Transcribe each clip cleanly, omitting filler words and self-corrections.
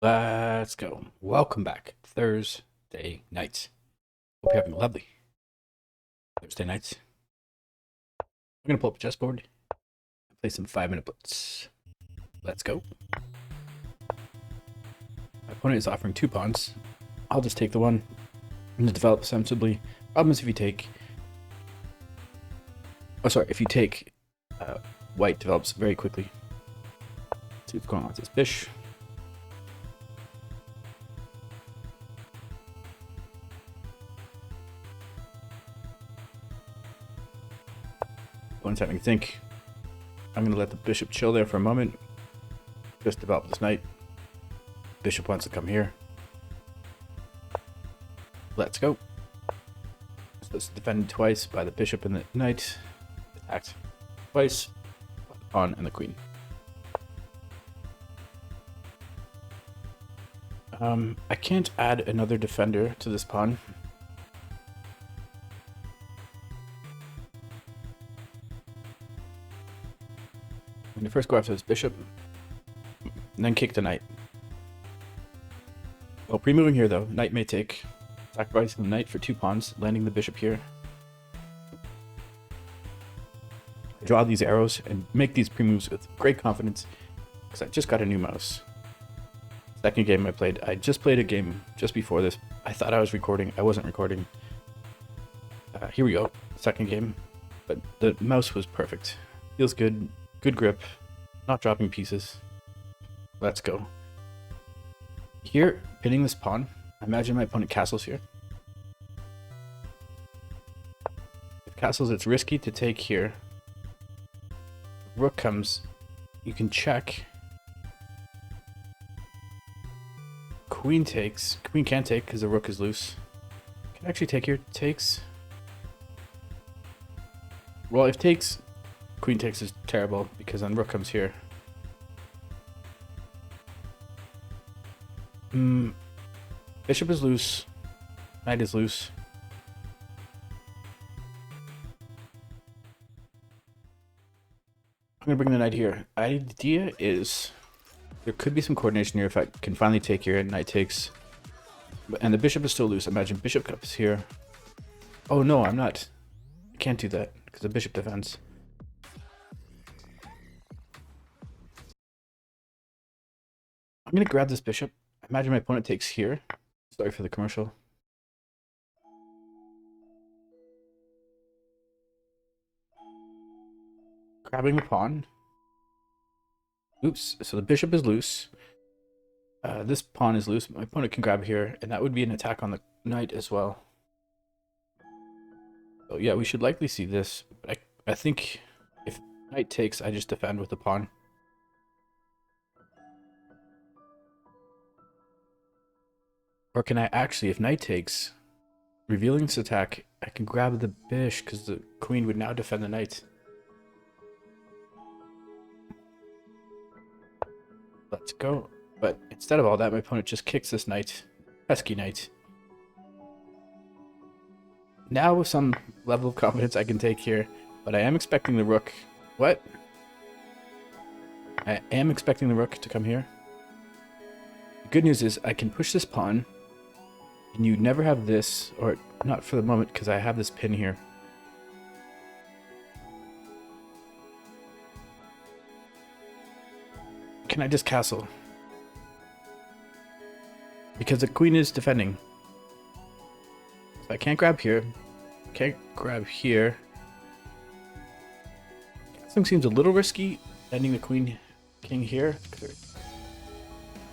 Let's go. Welcome back. Thursday nights. Hope you're having a lovely Thursday nights. I'm going to pull up a chessboard and play some 5-minute blitz. Let's go. My opponent is offering 2 pawns. I'll just take the one and develop sensibly. Problem is if you take... if you take white develops very quickly. Let's see what's going on with this bish. Opponent's having to think. I'm going to let the bishop chill there for a moment. Just develop this knight. Bishop wants to come here. Let's go. So it's defended twice by the bishop and the knight. Attacked twice by the pawn and the queen. I can't add another defender to this pawn. I'm going to first go after this bishop, and then kick the knight. Well, pre-moving here though, knight may take, sacrificing the knight for 2 pawns, landing the bishop here. I draw these arrows and make these pre-moves with great confidence, because I just got a new mouse. Second game I just played a game just before this. I thought I was recording, I wasn't recording. Here we go, second game, but the mouse was perfect. Feels good. Good grip, not dropping pieces. Let's go. Here, pinning this pawn. I imagine my opponent castles here. If castles, it's risky to take here. Rook comes, you can check. Queen takes. Queen can't take because the rook is loose. Can actually take here. Takes. Well, if takes, queen takes is terrible because then rook comes here. Bishop is loose. Knight is loose. I'm gonna bring the knight here. Idea is there could be some coordination here if I can finally take here and knight takes. And the bishop is still loose. Imagine bishop comes here. Oh no, I'm not. I can't do that because the bishop defends. I'm going to grab this bishop. Imagine my opponent takes here. Sorry for the commercial. Grabbing the pawn. Oops, so the bishop is loose. This pawn is loose. My opponent can grab here, and that would be an attack on the knight as well. So yeah, we should likely see this. But I think if knight takes, I just defend with the pawn. Or can I actually, if knight takes, revealing this attack, I can grab the bishop because the queen would now defend the knight. Let's go. But instead of all that, my opponent just kicks this knight. Pesky knight. Now with some level of confidence I can take here, but I am expecting the rook. What? I am expecting the rook to come here. The good news is I can push this pawn. And you never have this, or not for the moment, because I have this pin here. Can I just castle? Because the queen is defending. So I can't grab here. Can't grab here. Castling seems a little risky. Ending the queen king here.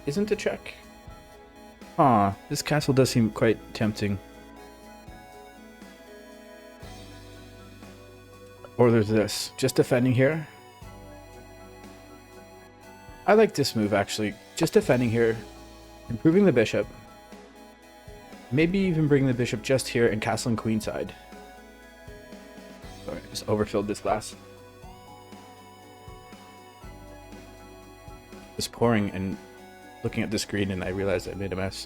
Isn't a check. Aw, this castle does seem quite tempting. Or there's this. Just defending here. I like this move, actually. Just defending here. Improving the bishop. Maybe even bring the bishop just here and castling queenside. Sorry, I just overfilled this glass. Just pouring and looking at the screen and I realized I made a mess.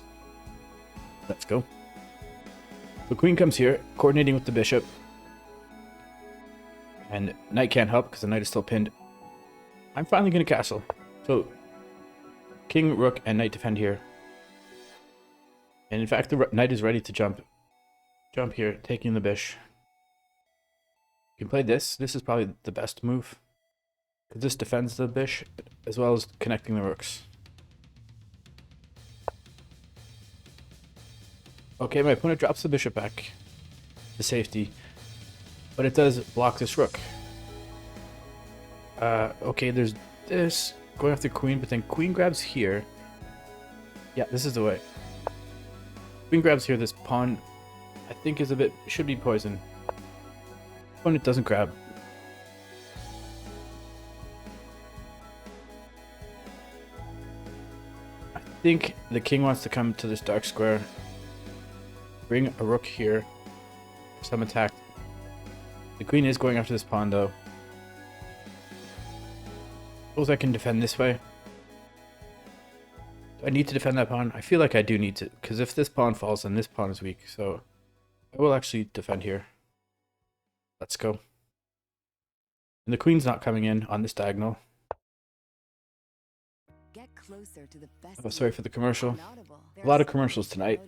Let's go. The queen comes here, coordinating with the bishop. And knight can't help because the knight is still pinned. I'm finally going to castle. So king, rook, and knight defend here. And in fact, the knight is ready to jump here, taking the bish. You can play this. This is probably the best move, because this defends the bish as well as connecting the rooks. Okay, my opponent drops the bishop back to safety, but it does block this rook. Okay, there's this going after queen, but then queen grabs here. Yeah, this is the way. Queen grabs here. This pawn, I think, is should be poisoned. Opponent doesn't grab. I think the king wants to come to this dark square. Bring a rook here. Some attack. The queen is going after this pawn though. Suppose I can defend this way. Do I need to defend that pawn? I feel like I do need to, because if this pawn falls, then this pawn is weak. So I will actually defend here. Let's go. And the queen's not coming in on this diagonal. Get closer to the best. Oh, sorry for the commercial. A lot of commercials tonight.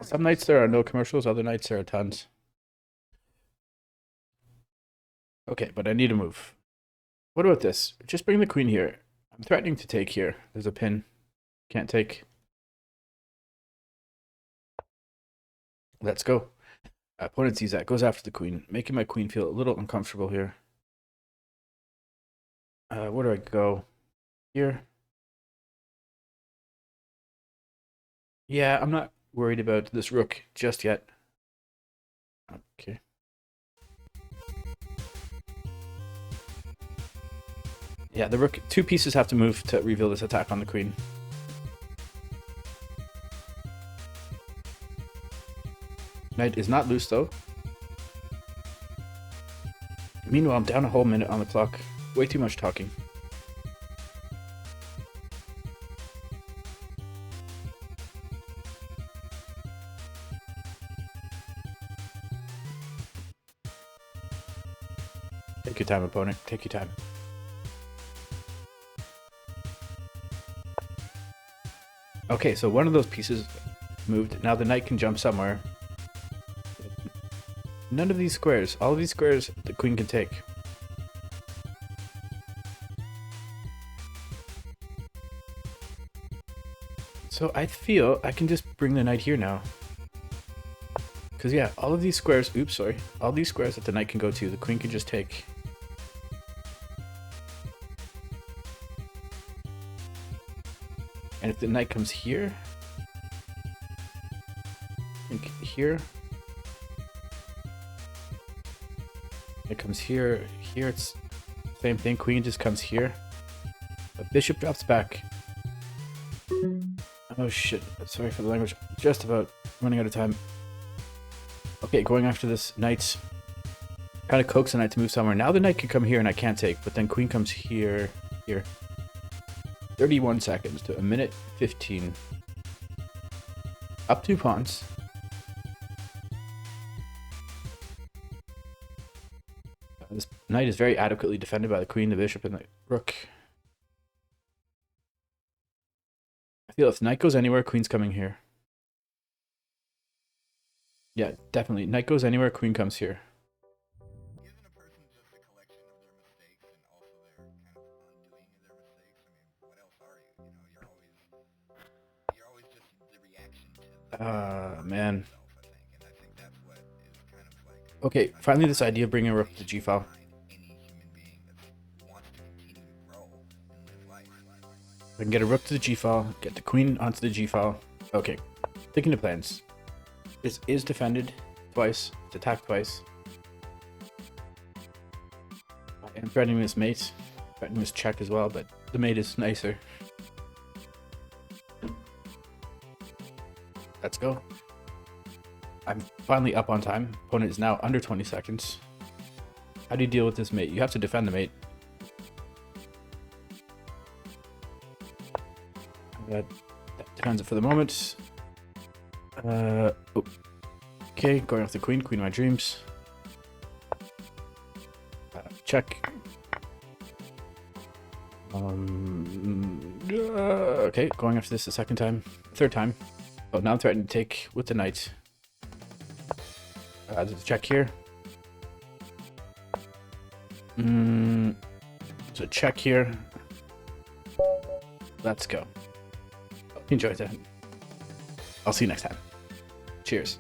Some nights there are no commercials, other nights there are tons. Okay, but I need a move. What about this? Just bring the queen here. I'm threatening to take here. There's a pin. Can't take. Let's go. Opponent sees that, goes after the queen, making my queen feel a little uncomfortable here. Where do I go? Here. Yeah, I'm not worried about this rook just yet. Okay. Yeah, the rook, 2 pieces have to move to reveal this attack on the queen. Knight is not loose though. Meanwhile, I'm down a whole minute on the clock. Way too much talking. Take your time, opponent. Take your time. Okay, so one of those pieces moved. Now the knight can jump somewhere. None of these squares. All of these squares the queen can take. So I feel I can just bring the knight here now. Because yeah, all of these squares, oops, sorry. All these squares that the knight can go to, the queen can just take. And if the knight comes here, I think here. It comes here, here it's same thing, queen just comes here. The bishop drops back. Oh shit, sorry for the language, just about running out of time. Okay, going after this knight. Kind of coax the knight to move somewhere. Now the knight can come here and I can't take, but then queen comes here, here. 31 seconds to 1:15. Up 2 pawns. This knight is very adequately defended by the queen, the bishop, and the rook. I feel if the knight goes anywhere, queen's coming here. Yeah, definitely. Knight goes anywhere, queen comes here. Isn't a person just a collection of their mistakes and also their kind of undoing of their mistakes? I mean, what else are you? You know, you're always just the reaction to the man. I think, and I think that's what is kind of like. Okay, finally this idea of bringing a rook to g file. Any human being that wants to continue to grow and live life. I can get a rook to the g file, get the queen onto the g file. Okay, thinking of plans. This is defended twice, it's attacked twice. I am threatening this mate, threatening this check as well, but the mate is nicer. Let's go. I'm finally up on time. Opponent is now under 20 seconds. How do you deal with this mate? You have to defend the mate. That defends it for the moment. Okay, going off the queen, queen of my dreams. Check. Okay, going after this the second time. Third time. Oh, now I'm threatening to take with the knight. There's a check here. There's a check here. Let's go. Hope you enjoyed that. I'll see you next time. Cheers.